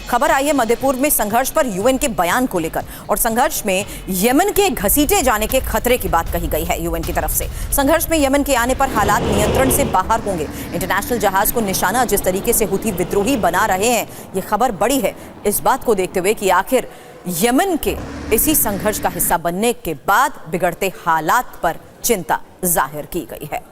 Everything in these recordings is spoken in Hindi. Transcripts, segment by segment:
खबर आई है मध्यपूर्व में संघर्ष पर यूएन के बयान को लेकर, और संघर्ष में यमन के घसीटे जाने के खतरे की बात कही गई है यूएन की तरफ से। संघर्ष में यमन के आने पर हालात नियंत्रण से बाहर होंगे। इंटरनेशनल जहाज को निशाना जिस तरीके से हुती विद्रोही बना रहे हैं, ये खबर बड़ी है इस बात को देखते हुए कि आखिर यमन के इसी संघर्ष का हिस्सा बनने के बाद बिगड़ते हालात पर चिंता जाहिर की गई है।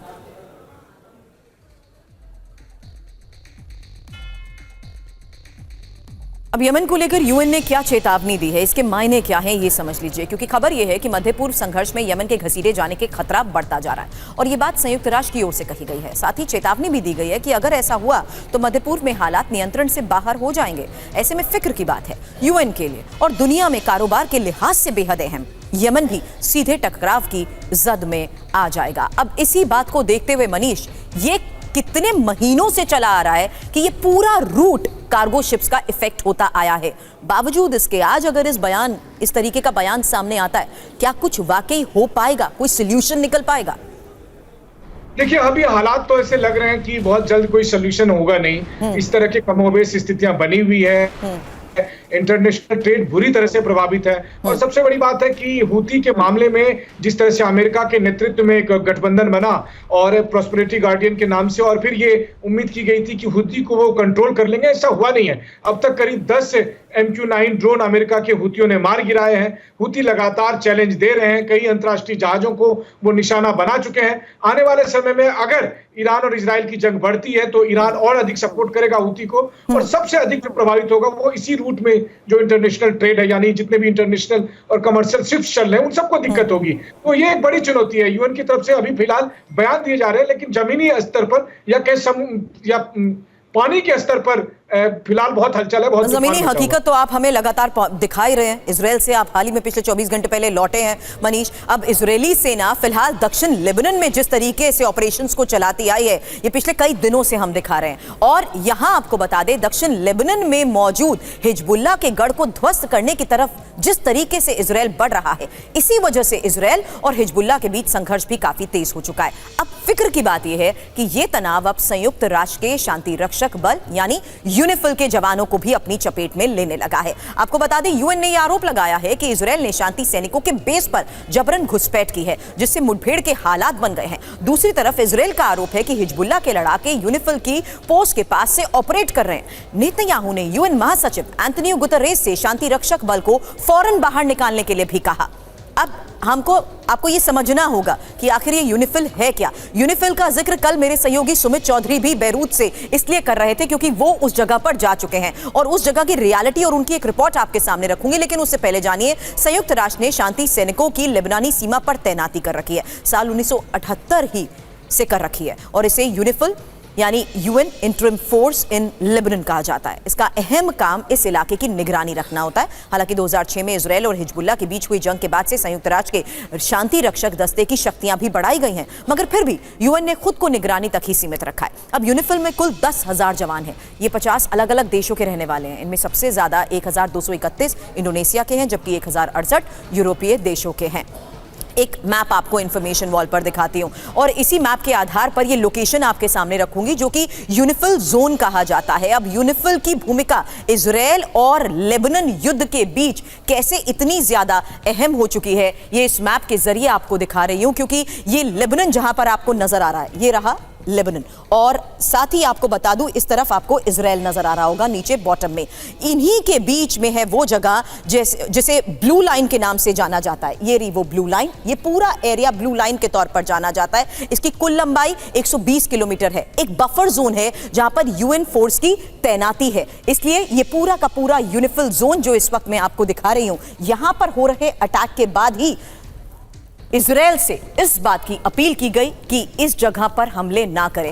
अब यमन को लेकर यूएन ने क्या चेतावनी दी है, इसके मायने क्या हैं, ये समझ लीजिए, क्योंकि खबर यह है कि मध्य पूर्व संघर्ष में यमन के घसीटे जाने के खतरा बढ़ता जा रहा है और ये बात संयुक्त राष्ट्र की ओर से कही गई है। साथ ही चेतावनी भी दी गई है कि अगर ऐसा हुआ तो मध्य पूर्व में हालात नियंत्रण से बाहर हो जाएंगे। ऐसे में फिक्र की बात है यूएन के लिए और दुनिया में कारोबार के लिहाज से बेहद अहम यमन भी सीधे टकराव की जद में आ जाएगा। अब इसी बात को देखते हुए मनीष, ये कितने महीनों से चला आ रहा है कि ये पूरा रूट कार्गो शिप्स का इफेक्ट होता आया है। बावजूद इसके आज अगर इस तरीके का बयान सामने आता है, क्या कुछ वाकई हो पाएगा, कोई सोल्यूशन निकल पाएगा? देखिए, अभी हालात तो ऐसे लग रहे हैं कि बहुत जल्द कोई सोल्यूशन होगा नहीं। इस तरह की कमोबेश स्थितियां बनी हुई है। इंटरनेशनल ट्रेड बुरी तरह से प्रभावित है और सबसे बड़ी बात है कि हूती के मामले में जिस तरह से अमेरिका के नेतृत्व में एक गठबंधन बना और प्रॉस्पेरिटी गार्डियन के नाम से, और फिर ये उम्मीद की गई थी कि हूती को वो कंट्रोल कर लेंगे, ऐसा हुआ नहीं है। अब तक करीब 10 MQ-9 ड्रोन अमेरिका के हूतियों ने मार गिराए हैं। हूती लगातार चैलेंज दे रहे हैं, कई अंतर्राष्ट्रीय जहाजों को वो निशाना बना चुके हैं। आने वाले समय में अगर ईरान और इजराइल की जंग बढ़ती है तो ईरान और अधिक सपोर्ट करेगा हूती को, और सबसे अधिक जो प्रभावित होगा वो इसी रूट में जो इंटरनेशनल ट्रेड है, यानी जितने भी इंटरनेशनल और कमर्शियल शिप्स चल रहे हैं उन सबको दिक्कत होगी। तो ये एक बड़ी चुनौती है। यूएन की तरफ से अभी फिलहाल बयान दिए जा रहे हैं, लेकिन जमीनी स्तर पर या पानी के स्तर पर फिलहाल बहुत हलचल है, बहुत जमीनी हकीकत तो आप हमें लगातार दिखा ही रहे हैं। इजराइल से आप हाल ही में पिछले 24 घंटे पहले लौटे हैं मनीष। अब इजरायली सेना फिलहाल दक्षिण लेबनान में जिस तरीके से ऑपरेशंस को चलाती आई है, ये पिछले कई दिनों से हम दिखा रहे हैं। और यहां आपको बता दें, दक्षिण लेबनान में मौजूद हिजबुल्लाह के गढ़ को ध्वस्त करने की तरफ जिस तरीके से इजरायल बढ़ रहा है, इसी वजह से इजरायल और हिजबुल्लाह के बीच संघर्ष भी काफी तेज हो चुका है। अब फिक्र की बात यह है कि यह तनाव अब संयुक्त राष्ट्र के शांति रक्षक बल यानी यूनिफिल के जवानों को भी अपनी चपेट में लेने लगा है। आपको बता दें, यूएन ने यह आरोप लगाया है कि इजरायल ने शांति सैनिकों के बेस पर जबरन घुसपैठ की है, जिससे मुठभेड़ के हालात बन गए हैं। दूसरी तरफ इजरायल का आरोप है कि हिजबुल्लाह के लड़ाके यूनिफिल की पोस्ट के पास से ऑपरेट कर रहे हैं। नेतन्याहू ने यूएन महासचिव एंटोनियो गुतेरेस से शांति रक्षक बल को फौरन बाहर निकालने के लिए भी कहा। अब आपको ये समझना होगा कि आखिर ये यूनिफिल है क्या। यूनिफिल का जिक्र कल मेरे सहयोगी सुमित चौधरी भी बैरूत से इसलिए कर रहे थे क्योंकि वो उस जगह पर जा चुके हैं और उस जगह की रियलिटी और उनकी एक रिपोर्ट आपके सामने रखूंगी। लेकिन उससे पहले जानिए, संयुक्त राष्ट्र ने शांति सैनिकों की लेबनानी सीमा पर तैनाती कर रखी है, साल 1978 ही से कर रखी है, और इसे यूनिफिल यानी UN interim force in Lebanon कहा जाता है। इसका अहम काम इस इलाके की निगरानी रखना होता है। हालांकि 2006 में इजरायल और हिजबुल्लाह के बीच हुई जंग के बाद से संयुक्त राष्ट्र के शांति रक्षक दस्ते की शक्तियां भी बढ़ाई गई हैं, मगर फिर भी यूएन ने खुद को निगरानी तक ही सीमित रखा है। अब यूनिफिल में कुल 10,000 जवान हैं। ये 50 अलग अलग देशों के रहने वाले हैं। इनमें सबसे ज्यादा 1,231 इंडोनेशिया के हैं, जबकि 1,068 यूरोपीय देशों के हैं। एक मैप आपको इंफॉर्मेशन वॉल पर दिखाती हूं और इसी मैप के आधार पर ये लोकेशन आपके सामने रखूंगी जो कि यूनिफिल जोन कहा जाता है। अब यूनिफिल की भूमिका इजरायल और लेबनान युद्ध के बीच कैसे इतनी ज्यादा अहम हो चुकी है, ये इस मैप के जरिए आपको दिखा रही हूं, क्योंकि ये लेबनान जहां पर आपको नजर आ रहा है, ये रहा लेबनान, और साथ ही आपको बता दूं इस तरफ आपको इजरायल नजर आ रहा होगा नीचे बॉटम में। इन्हीं के बीच में है वो जगह जिसे ब्लू लाइन के नाम से जाना जाता है। ये रही वो ब्लू लाइन, ये पूरा एरिया ब्लू लाइन के तौर पर जाना जाता है। इसकी कुल लंबाई 120 किलोमीटर है। एक बफर जोन है जहां पर यूएन फोर्स की तैनाती है, इसलिए ये पूरा का पूरा यूनिफिल जोन जो इस वक्त मैं आपको दिखा रही हूं, यहां पर हो रहे अटैक के बाद ही इजरायल से इस बात की अपील की गई कि इस जगह पर हमले ना करें।